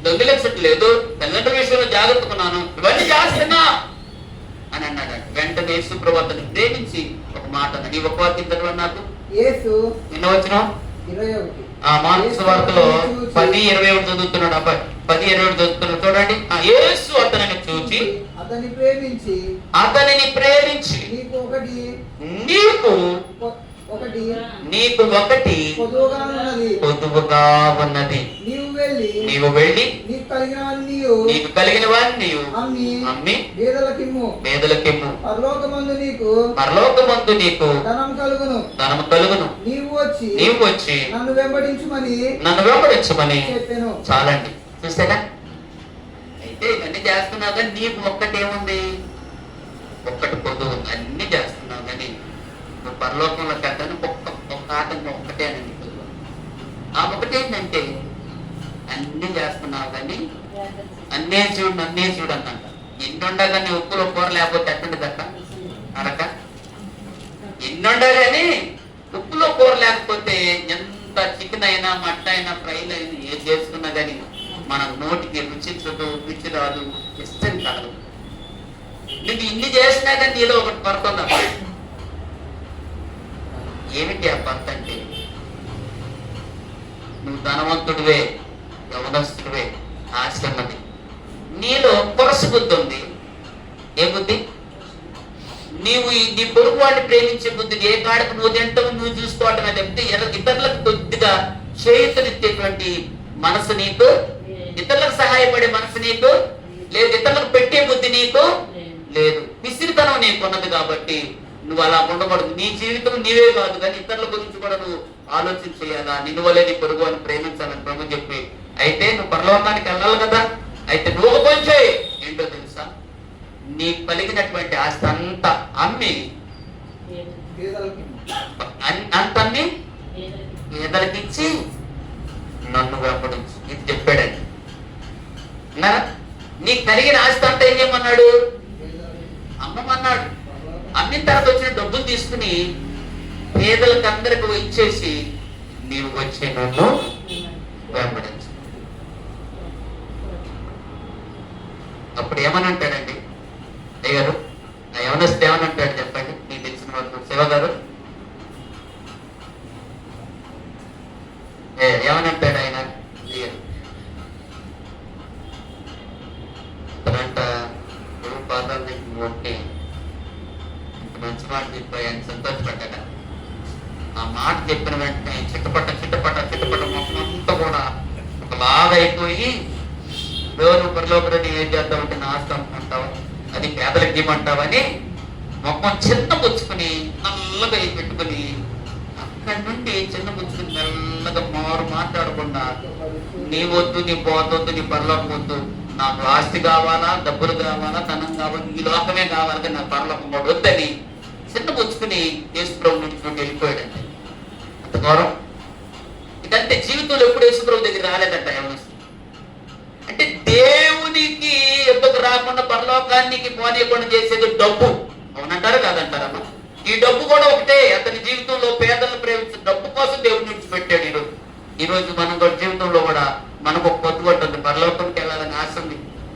దొంగిలించట్లేదు, తల్లిదండ్రుల విషయంలో జాగ్రత్తకున్నాను, ఇవన్నీ చేస్తున్నా అని అన్నాడు. వెంటనే యేసు ప్రభు అతను ప్రేమించి ఒక మాట నీ ఒక వాక్యం చదవండి నాకు. నిన్న వచ్చిన మార్క్స్ వార్తలో 10:21 చదువుతున్నాడు. అబ్బాయి 10:21 చదువుతున్నాడు చూడండి. యేసు అతనిని చూచి అతనిని ప్రేమించి నీకు ఒకటి నీకు ఒకటి పొదువుగా ఉన్నది. పొదువుగా ఉన్నది. నీవు వెళ్ళి నీకు కలిగినవన్నీ అమ్మి అమ్మి పేదలకిమ్ము. పరలోకమందు నీకు ధనం కలుగును. నీవు వచ్చి నన్ను వెంబడించుమని చెప్పెను. చాలండి. చూసారా? అయితే ఇవన్నీ చేస్తున్నావు కానీ నీకు ఒక్కటేముంది? ఒక్కటి పొదువు. అన్ని చేస్తున్నావు కానీ నువ్వు పరలోకంలో కట్టని ఒక్క ఆటంకం ఒక్కటేనండి పొదువు. ఆ ఒకటేంటంటే అన్ని చేస్తున్నావు కానీ అన్నే చూడు అన్నంట. ఎన్నుండగా నీ ఉప్పులో కూర లేకపోతే ఎట్టండి దక్క అరక. ఎన్నుండగాని ఉప్పులో కూర లేకపోతే ఎంత చికెన్ అయినా మటన్ అయినా ఫ్రైలు అయినా ఏం చేసుకున్నా కానీ మన నోటికి రుచించదు, రుచి రాదు, ఇష్టం కాదు. నీకు ఇన్ని చేసినా కానీ నీలో ఒకటి పడుతుందా? ఏమిటి ఆ పర్త అంటే? నువ్వు ధనవంతుడివే, యవనస్తుడివే, ఆశ్రమది, నీలో పురస బుద్ధి ఉంది. ఏ బుద్ధి? నీవు నీ పొరుగు వాడిని ప్రేమించే బుద్ధి. ఏ కాడకు నువ్వు తింటావు, నువ్వు చూసుకోవటమే చెప్తే ఇతరులకు కొద్దిగా చేయుతనిచ్చేటువంటి మనసు నీకు, ఇతరులకు సహాయపడే మనసు నీకు లేదు, ఇతరులకు పెట్టే బుద్ధి నీకు లేదు. విసిరితనం నీకు ఉన్నది కాబట్టి నువ్వు అలా ఉండకూడదు. నీ జీవితం నీవే కాదు కానీ ఇతరుల గురించి కూడా నువ్వు ఆలోచన చేయాలా. నిన్ను వల్లే నీ పొరుగు అని ప్రేమించాలని ప్రభు చెప్పి, అయితే నువ్వు పరలోకానికి వెళ్ళాలి కదా. అయితే నువ్వు ఒక పని చేయి. ఏంటో తెలుసా? నీ కలిగినటువంటి ఆస్తి అంతా అమ్మి అంత అమ్మి పేదలకిచ్చి నన్ను వెంబడించు. ఇది చెప్పాడండి. నీకు కలిగిన ఆస్తి అంతా ఏం చేయమన్నాడు? అమ్మమన్నాడు. అమ్మిన తర్వాత వచ్చిన డబ్బులు తీసుకుని పేదలకు అందరికి ఇచ్చేసి నీవు వచ్చి నన్ను వెంబడించు. అప్పుడు ఏమని అంటాడండి అయ్యారు? యవనస్తు ఏమని అంటాడు చెప్పండి, నీకు తెలిసిన వాళ్ళు. శివ గారు ఏమని అంటాడు ఆయన? అంట పాదాలు దగ్గర కొట్టి మంచి మాట చెప్పి ఆయన సంతోషపడ్డాడు. ఆ మాట చెప్పిన వెంటనే చిట్టపట్ట మొత్తం అంతా కూడా ఒకలాగా అయిపోయి, దేవుని పరలోకరని ఏం చేద్దామంటే నా ఆస్తి అనుకుంటావు, అది పేదలకు ఇవ్వమంటావని మొత్తం చిన్న పుచ్చుకుని నల్లగా పెట్టుకుని అక్కడి నుండి చిన్న పుచ్చుకుని మెల్లగా మాట్లాడకుండా నీ వద్దు, నీ పోతొద్దు, నీ పరలోకం వద్దు, నాకు ఆస్తి కావాలా, డబ్బులు కావాలా, ధనం కావాలి, ఈ లోకమే కావాలి కానీ నాకు పరలోకం కూడా వద్దని చిన్న పుచ్చుకుని యేసుప్రభు నుంచి వెళ్ళిపోయాడండి. అంత గౌరవం. ఇదంతే. జీవితంలో ఎప్పుడు యేసుప్రభు దగ్గర రాలేదంట యవనస్తు. అంటే దేవునికి ఎందుకు రాకుండా పరలోకానికి పోనీయకుండా చేసేది డబ్బు. అవునంటారా కాదంటారమ్మా? ఈ డబ్బు కూడా ఒకటే. అతని జీవితంలో పేదలను ప్రేమించిన డబ్బు కోసం దేవుని విడిచిపెట్టాడు. ఈరోజు మనం జీవితంలో కూడా మనకు ఒక పొద్దు ఉంటుంది, పరలోకంకి వెళ్ళాలని ఆశ ఉంది.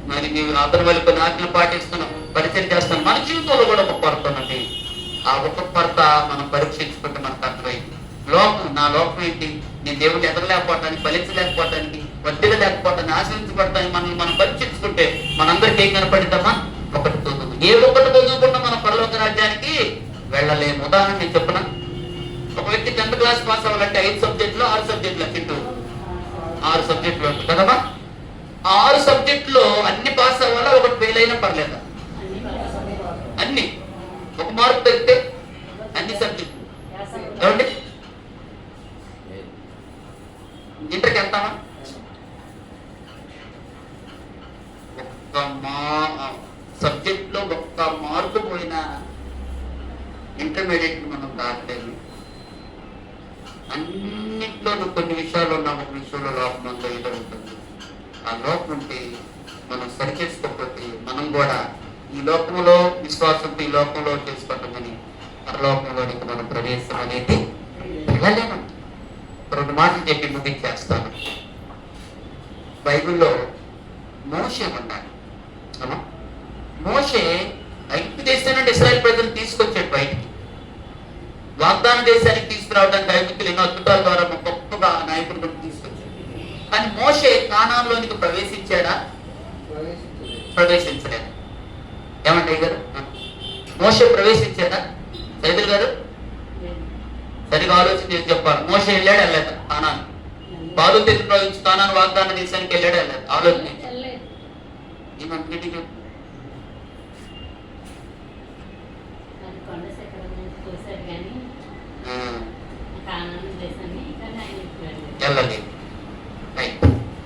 మరి మేము అతను వెళ్ళి కొన్ని ఆజ్ఞలు పాటిస్తున్నాం, పరిచయం చేస్తున్నాం. మన జీవితంలో కూడా ఒక కొరత ఉన్నది. ఆ ఒక కొరత మనం పరీక్షించుకుంటే మనకు అర్థమైంది. నా లోకం ఏంటి? నేను దేవుడిని ఎదగలేకపోవటానికి, ఫలించలేకపోవటానికి, వర్తిల లేకపోవటానికి, ఆశ్రయించబడటానికి మనం పరీక్షించుకుంటే మనందరికీ ఏం కనపడిందమ్మా? ఒకటి చదువు. ఏ ఒక్కటి చదువుకున్నా మనం పరలోక రాజ్యానికి వెళ్ళలేము. ఉదాహరణ నేను చెప్పిన, ఒక వ్యక్తి 10th క్లాస్ పాస్ అవ్వాలంటే 5 సబ్జెక్టులు 6 సబ్జెక్టులు కిట్టు 6 సబ్జెక్టులు ఉంటుంది కదమ్మా. ఆ 6 సబ్జెక్టులో అన్ని పాస్ అవ్వాలా, ఒకటి ఫెయిల్ అయినా పర్లేదా? అన్ని ఒక మార్కు పెడితే అన్ని సబ్జెక్టులు ఏమండి? ఇంటర్కి వెళ్తామా? సబ్జెక్ట్ లో ఒక్క మార్కు పోయినా ఇంటర్మీడియట్ మనం దాటలేదు. అన్నింటిలో కొన్ని విషయాలు ఉన్న ఒక విషయంలో లోపం ఉందో ఏదో ఉంటుంది. ఆ లోపం ఉంటే మనం సరిచేసుకోకపోతే మనం కూడా ఈ లోకంలో విశ్వాసంతో ఈ లోకంలో చేసుకోవటమని పరలోకంలోనికి మనం ప్రవేశం అనేది వెళ్ళలేము. 2 మాటలు చెప్పి ముగించేస్తాను. బైబిల్లో మోషే ఉన్నాడు. మోషే ఐగుప్తు దేశం నుండి ఇశ్రాయేలు ప్రజలు తీసుకొచ్చాడు బయటికి. వాగ్దాన దేశానికి తీసుకురావడానికి ఐగుప్తులు ఎన్నో అద్భుతాల ద్వారా గొప్పగా నాయకుడు తీసుకొచ్చాడు. కానీ మోషే కానాన్లోనికి ప్రవేశించాడా? ప్రవేశించలేదు. ఏమంటే గారు, మోషే ప్రవేశించాడా? సైదుల్ గారు సరిగా ఆలోచన చేసి చెప్పాలి. మోషే వెళ్ళాడు వెళ్ళలేదు కానాను? బాలు తెలు ప్రవహించి కానాను వాగ్దాన దేశానికి వెళ్ళాడు వెళ్ళలేదు? ఆలోచన ఏమంటే వెళ్ళలేదు.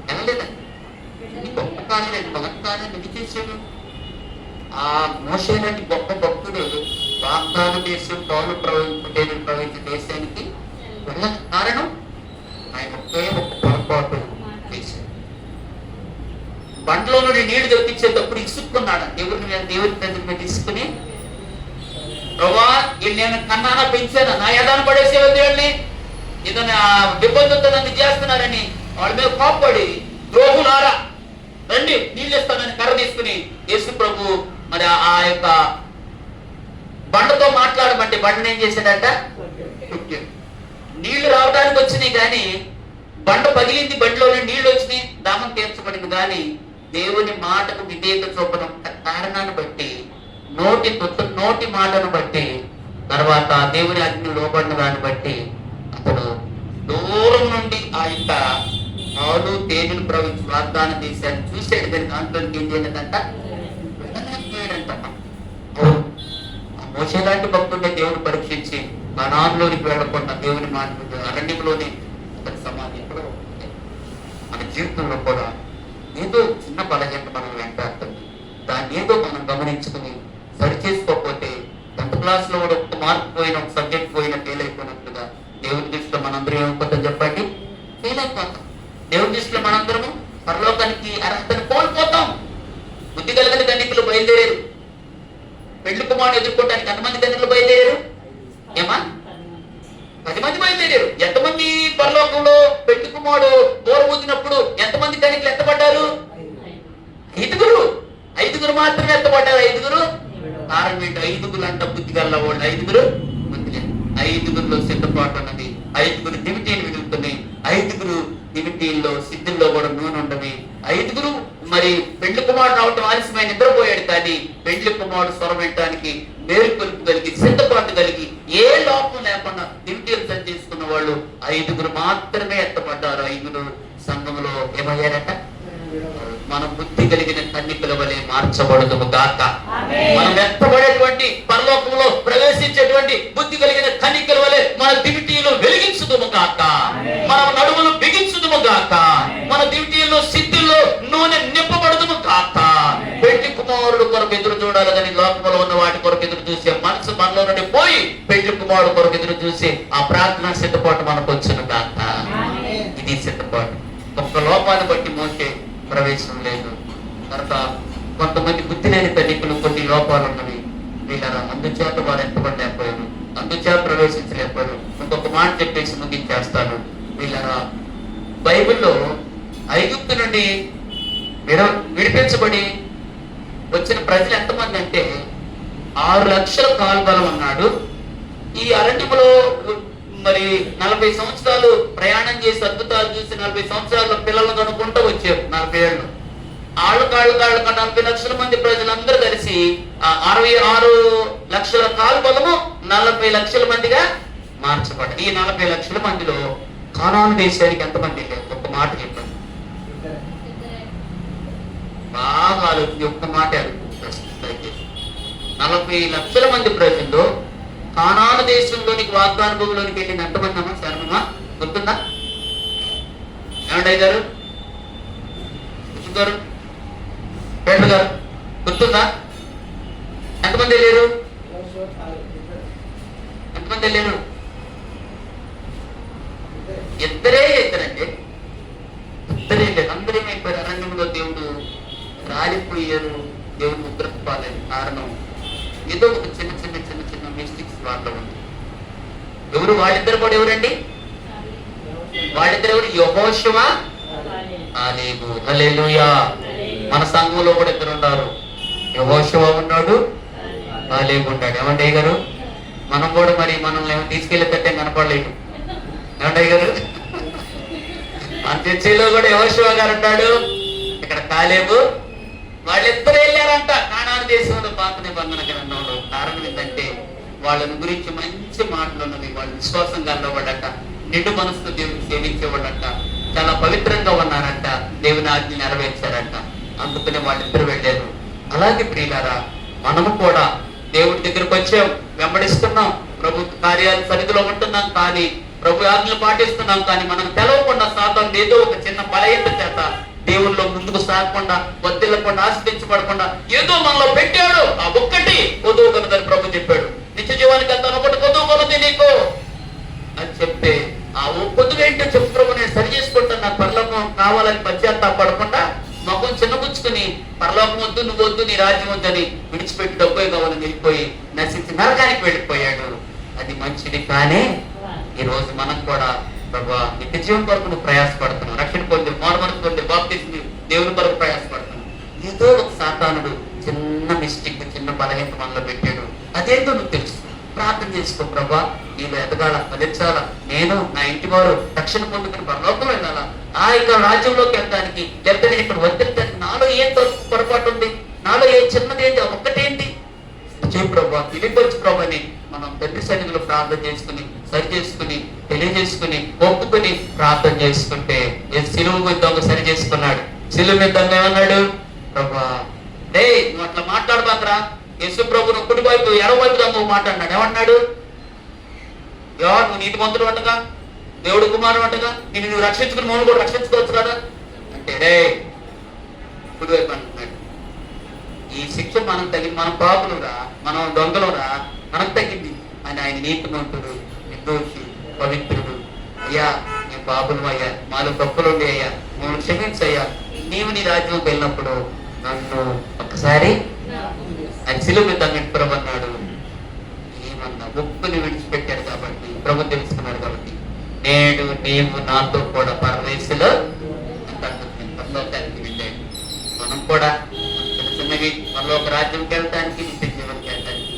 వెళ్ళలేదా? గొప్ప కాలేదు, మగన్ కాలేదు. ఇది చేశాడు. ఆ మోషే లాంటి గొప్ప భక్తుడు వాగ్దాన దేశం పౌలు ప్రవహించే దేశానికి వెళ్ళ కారణం ఆయన ఒకే ఒక పొరపాటు చేశాడు. బండ్లో నుండి నీళ్లు తెప్పించేటప్పుడు ఇసుక్కున్నాడు. దేవుడి దగ్గర తీసుకుని, ప్రభా వీళ్ళు నేను కన్నానా పెంచాను, నా యదాన్ని పడేసేవాళ్ళు వీళ్ళని, ఇతను విపత్తుతో నన్ను చేస్తున్నారని వాళ్ళ మీద కోప్పడి, ద్రోహులారా రండి నీళ్ళు ఇస్తానని కర్ర తీసుకుని యేసు ప్రభు మరి ఆ యొక్క బండతో మాట్లాడమంటే బండను ఏం చేశాడట? నీళ్లు రావడానికి వచ్చినాయి కానీ బండ పగిలింది, బండిలో నీళ్లు వచ్చినాయి, దాహం తీర్చబడింది. కానీ దేవుని మాటకు విధేయత చూపడం కారణాన్ని బట్టి, నోటి మాటను బట్టి, తర్వాత దేవుని అగ్ని లోపడిన దాన్ని బట్టి అతడు దూరం నుండి ఆ యొక్క పాలు తేనెలు ప్రవహించి వాగ్దానం దేశాన్ని చూసాడు. కానీ దాంట్లోకి ఏం చేయలేదంట? మోషే లాంటి భక్తుడిని దేవుడు పరీక్షించి కనానులోనికి వెళ్లకుండా దేవుని మాట అరణ్యంలోనే అతని సమాధి ఎక్కడో ఉంది. మన జీవితంలో కూడా ఏదో చిన్న బలహీనత మనం వెంటాడుతుంది. దాన్ని ఏదో మనం గమనించుకుని సరి చేసుకోకపోతే 10th క్లాస్ లో కూడా ఒక మార్క్ పోయిన, ఒక సబ్జెక్ట్ పోయిన, ఫెయిల్ అయిపోయినట్లుగా దేవుని దృష్టిలో మనందరం ఏమైపోతాం చెప్పండి? ఫెయిల్ అయిపోతాం. దేవుని దృష్టిలో మనందరము పరలోకానికి అర్హతను కోల్పోతాం. బుద్ధి కలిగిన కన్యకులు బయలుదేరారు. పెళ్లి కుమారుడు ఎదుర్కోవడానికి ఎంతమంది కన్యకులు బయలుదేరారు? ఏమా? 10 మంది బయలుదేరారు. ఎంతమంది పరలోకంలో పెళ్లి కుమారుడు దూరం ఊదినప్పుడు ఎంతమంది కన్యకులు ఎత్తపడ్డారు? 5గురు మాత్రమే ఎత్తపడ్డారు. 5గురు కారణం ఏంటి? 5గురు అంట బుద్ధి గల్ల వాళ్ళు. 5గురు బుద్ధి లేదు. 5గురులో సిద్ధపాటు ఉన్నది. 5గురు దివిటీలు మిగులుతున్నాయి. 5గురు దివిటీల్లో సిద్ధుల్లో కూడా నూనె ఉండవి. 5గురు మరి పెళ్లి కుమారుడు రావటం ఆలస్యమైన నిద్రపోయాడు. కానీ పెళ్లి కుమారుడు స్వరం వినటానికి మేలుకొలుపు కలిగి, సిద్ధపాటు కలిగి, ఏ లోపం లేకుండా దివిటీలు సరి చేసుకున్న వాళ్ళు 5గురు మాత్రమే ఎత్తపడ్డారు. 5గురు సంఘంలో ఏమయ్యారట? మనం బుద్ధి కలిగిన కన్యకల వలె మార్చబడదుము గాక. మనం ఎత్తబడేటువంటి పరలోకంలో ప్రవేశించేటువంటి బుద్ధి కలిగిన కన్యకల వలె మన దివిటీలు వెలిగించుదుము గాక. మన నడుములు బిగించుదుము గాక. మన దివిటీల్లో సిద్ధుల్లో నూనె నింపబడదుము గాక. పెళ్లి కుమారుడు కొరకు ఎదురు చూడాలి కానీ లోకంలో ఉన్న వాటి కొరకు ఎదురు చూసే మనసు మనలో నుండి పోయి పెళ్లి కుమారుడు కొరకు ఎదురు చూసి ఆ ప్రార్థన సిద్ధపాటు మనకు వచ్చును గాక. ఇది సిద్ధపాటు. ఒక్క లోపాన్ని బట్టి మోసే ప్రవేశం లేదు. తర్వాత కొంతమంది బుద్ధి లేని కన్యకులు కొన్ని లోపాలు ఉన్నవి. వీళ్ళ అందుచేత వారు ఎత్తబడలేకపోయారు, అందుచేత ప్రవేశించలేకపోయారు. ఇంకొక మాట చెప్పేసి ముగించేస్తాను. వీళ్ళ బైబిల్లో ఐగుప్తు నుండి విడిపించబడి వచ్చిన ప్రజలు ఎంతమంది అంటే 6 లక్షల కాల్బలం అన్నాడు. ఈ అరణ్యంలో మరి 40 సంవత్సరాలు ప్రయాణం చేసి అద్భుతాలు చూసి 40 సంవత్సరాల్లో పిల్లలను కనుక్కుంటూ వచ్చారు. 40 ఏళ్ళు ఆళ్ళు 40 లక్షల మంది ప్రజలందరూ కలిసి 66 లక్షల కాల్బలము 40 లక్షల మందిగా మార్చబడ్డారు. ఈ 40 లక్షల మందిలో కానాను దేశానికి ఎంతమంది వెళ్ళారు? ఒక్క మాట చెప్పండి. బాగా ఆలోచించి ఒక్క మాట అడుగుతుంది. 40 లక్షల మంది ప్రజల్లో కానాను దేశంలోనికి వాగ్దాన భూమిలోనికి వెళ్ళిన ఎంతమంది అమ్మా? శరణమ్మా గుర్తుందా? ఏమంటాయి గారు? గారు పేట గారు గుర్తుందా? ఎంతమంది వెళ్ళారు? ఎంతమంది వెళ్ళారు? ఇద్దరండి. ఇద్దరే లేదు. అందరూ ఏమైపోయారు? అరణ్యంలో దేవుడు రాలిపోయారు. దేవుడు ఉగ్రత పాలేదు. కారణం ఏదో ఒక చిన్న మిస్టేక్స్ వాళ్ళలో ఉంది. ఎవరు వాళ్ళిద్దరు కూడా? ఎవరండి వాళ్ళిద్దరు? ఎవరు? యెహోషువ, కాలేబు. హల్లెలూయా. మన సంఘంలో కూడా ఇద్దరు ఉన్నారు. యెహోషువ ఉన్నాడు, కాలేబు ఉన్నాడు. ఏమంటే గారు? మనం కూడా మరి మనల్ని ఏమో తీసుకెళ్ళేటట్టే కనపడలేదు. ఏమంటే గారు? మన చర్చిలో కూడా యెహోషువ గారు ఉన్నాడు, ఇక్కడ కాలేబు. వాళ్ళిద్దరు వెళ్ళారంట కానాను దేశంలో పాత నిబంధన గ్రంథంలో. కారణం ఏంటంటే వాళ్ళని గురించి మంచి మాటలు ఉన్నవి. వాళ్ళు విశ్వాసంగా అన్నవాడట, నిండు మనసుతో దేవుని సేవించేవాడట, చాలా పవిత్రంగా ఉన్నారంట, దేవుని ఆజ్ఞ నెరవేర్చారంట. అందుకనే వాళ్ళిద్దరు వెళ్ళారు. అలాగే ప్రియులారా, మనము కూడా దేవుడి దగ్గరకు వచ్చాం, వెంబడిస్తున్నాం, ప్రభు కార్యాల సన్నిధిలో ఉంటున్నాం, కానీ ప్రభు ఆజ్ఞలు పాటిస్తున్నాం, కానీ మనం తెలవకుండా సాతాను ఏదో ఒక చిన్న బలహీనత చేత దేవుళ్ళో ముందుకు సాగకుండా, వదిలకుండా, ఆశ్రయించబడకుండా ఏదో మనలో పెట్టాడు. ఆ ఒక్కటి కొదువుకొన్నదని ప్రభు చెప్పాడు. నిత్య జీవానికి వెళ్తాను, ఒకటి కొదువుకొన్నది నీకు అని చెప్తే, ఆ కొద్దుగేంటో చెప్పు ప్రభు, నేను సరి చేసుకుంటాను, నాకు పరలోకం కావాలని పశ్చాత్తాపడకుండా మొఖం చిన్నపుచ్చుకుని పరలోకం వద్దు, నువ్వు వద్దు, నీ రాజ్యం వద్దని విడిచిపెట్టి డబ్బే కావాలని వెళ్ళిపోయి నశించి నరకానికి వెళ్ళిపోయాడు. అది మంచిది. కానీ ఈ రోజు మనం కూడా ప్రభా నిత్య జీవం కొరకు నువ్వు ప్రయాసపడుతున్నావు, రక్షణ పొంది, మారుమనసు పొంది, బాప్తిస్మి దేవుని కొరకు ప్రయాసపడుతున్నావు. ఏదో ఒక సాతానుడు చిన్న మిస్టేక్, చిన్న బలహీనత మనలో పెట్టాడు. అదేంటో నువ్వు తెలుసు, ప్రార్థన చేసుకో. ప్రభా నీలో ఎదగాల, ఫలించాలా, నేను నా ఇంటి వారు రక్షణ పొందుకుని పరలోకం వెళ్ళాలా, ఆ యొక్క రాజ్యంలోకి వెళ్ళడానికి, లేకపోతే నేను ఇక్కడ వదిలించడానికి నాలో ఏం పొరపాటు ఉంది, నాలో ఏ చిన్నది ఏంటి, ఒక్కటేంటి చేయి ప్రభా, తెలియపరచు ప్రభాని మనం తండ్రి సన్నిధిలో ప్రార్థన చేసుకుని, సరి చేసుకుని, తెలియజేసుకుని, ఒప్పుకొని ప్రార్థన చేసుకుంటే, సిలువ మీద సరి చేసుకున్నాడు. సిలువ మీద ఏమన్నాడు? ప్రభా రే నువ్వు అట్లా మాట్లాడబాకరా, యేసు ప్రభు నువ్వు కుడి వైపు ఎడవ వైపు దొంగ మాట్లాడినాడు. ఏమన్నాడు? నువ్వు నీతి మంతుడు అంటగా, దేవుడు కుమారుడు అంటగా, నువ్వు రక్షించుకుని మౌను కూడా రక్షించుకోవచ్చు కదా అంటే, రే కుడి వైపు అంటున్నాడు. ఈ శిక్ష మనం తగింది, మనం పాపులురా, మనం దొంగలురా, మనకు తగ్గింది అని ఆయన నీతిమంతుడు, నిర్దోషి, పవిత్రుడు. అయ్యా నీ పాపులు అయ్యా, మాలో తప్పులు ఉండి అయ్యా, మమ్మల్ని క్షమించయ్యా, నీవు నీ రాజ్యంకి వెళ్ళినప్పుడు నన్ను ఒక్కసారి ఆయన సిలువ మీద ప్రభు అన్నాడు. ఏమన్నా ఒప్పుని విడిచిపెట్టాడు కాబట్టి, ప్రభు తెలుసుకున్నాడు కాబట్టి, నేడు నీవు నాతో కూడా పరదేశంలో పరలోకానికి వెళ్ళాడు. మనం కూడా చిన్నవి మనలో ఒక రాజ్యంకి వెళ్ళటానికి, నిత్య జీవనకి వెళ్ళటానికి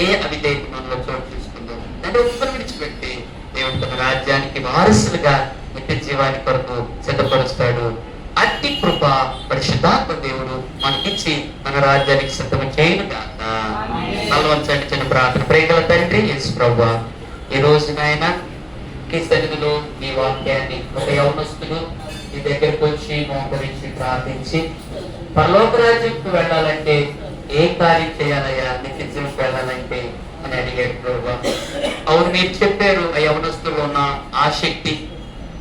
ఏ అవిధేయత మనలో చోటు తీసుకుందో దాన్ని ఒప్పుని విడిచిపెట్టి దేవుడు తన రాజ్యానికి వారసులుగా నిత్య జీవానికి కొరకు సిద్ధపరుస్తాడు. అట్టి కృప పరిశుద్ధాత్మ దేవుడు మనకిచ్చి మన రాజ్యానికి సిద్ధం చేయను కాక. నలవంచండి చిన్న ప్రార్థన. ప్రేమల తండ్రి యేసు ప్రభువా, ఈ రోజు నాయన నీ సన్నిధిలో నీ వాక్యాన్ని ఒక యవనస్తుడు నీ దగ్గరకు వచ్చి మోకరించి ప్రార్థించి పరలోక రాజ్యంకి వెళ్ళాలంటే ఏ కార్యం చేయాలయ్యా, నిత్య జీవికి వెళ్ళాలంటే అని అడిగాడు ప్రభువా. అవును, మీరు చెప్పారు ఆ యవనస్తుల్లో ఉన్న ఆసక్తి,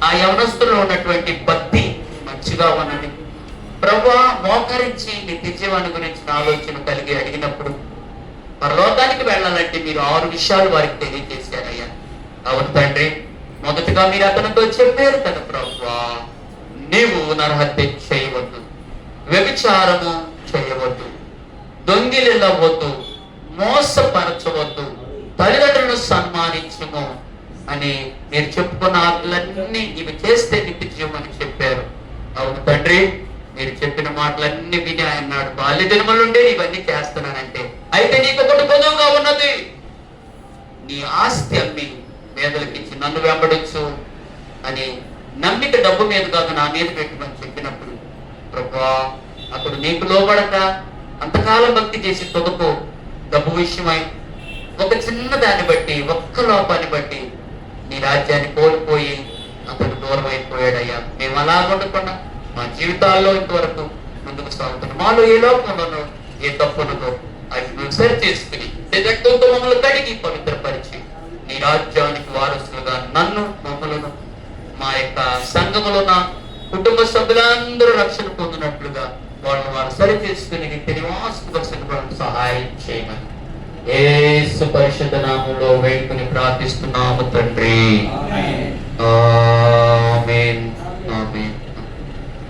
ఆ యవనస్తుల్లో ఉన్నటువంటి భక్తి మంచిగా ఉన్నది. ప్రభువా మోకరించి నిత్య జీవాన్ని గురించిన ఆలోచన కలిగి అడిగినప్పుడు పరలోకానికి వెళ్ళాలంటే మీరు 6 విషయాలు వారికి తెలియజేశారయ్యా. అవును తండ్రి, మొదటిగా మీరు అతనితో చెప్పారు కదా ప్రభువా, నీవు నరహత్య చేయవద్దు, వ్యభిచారము చేయవద్దు, దొంగిలిల్లవద్దు, మోసపరచవద్దు, తల్లిదండ్రులను సన్మానించుము అని మీరు చెప్పుకున్న ఆజ్ఞలన్నీ ఇవి చేస్తే నిత్య జీవం అని చెప్పారు. అవును తండ్రి, మీరు చెప్పిన మాటలన్నీ విని అన్నాడు, బాల్య జన్మల నుండి ఇవన్నీ చేస్తున్నానంటే అయితే నీకు ఒకటి పొదువుగా ఉన్నది, నీ ఆస్తి అమ్మి పేదలకిచ్చి నన్ను వెంబడించు అని నమ్మిక డబ్బు మీద కాదు నా మీద పెట్టమని చెప్పినప్పుడు ప్రభువా అప్పుడు నీకు లోబడక అంతకాలం భక్తి చేసి తొదకు డబ్బు విషయమై ఒక చిన్న దాన్ని బట్టి, ఒక్క లోపాన్ని బట్టి నీ రాజ్యాన్ని కోల్పోయి అతడు దూరం అయిపోయాడయ్యా. మేము అలా ఉండకుండా మా జీవితాల్లో ఇంతవరకు ముందుకు సాగుతున్నాం. మాలో ఏ లోపంలోనో ఏ తప్పులతో అవి మేము సరి చేసుకుని రక్తంతో మమ్మల్ని కడిగి పవిత్రపరిచి నీ రాజ్యానికి వారసులుగా నన్ను, మమ్మలను, మా యొక్క సంఘములో నా కుటుంబ సభ్యులందరూ రక్షణ పొందినట్లుగా వాళ్ళని వారు సరి చేసుకుని నిత్య నివాసం సహాయం చేయమని యేసు పరిశుద్ధ నామములో వేడుకొని ప్రార్థిస్తున్నాము తండ్రి.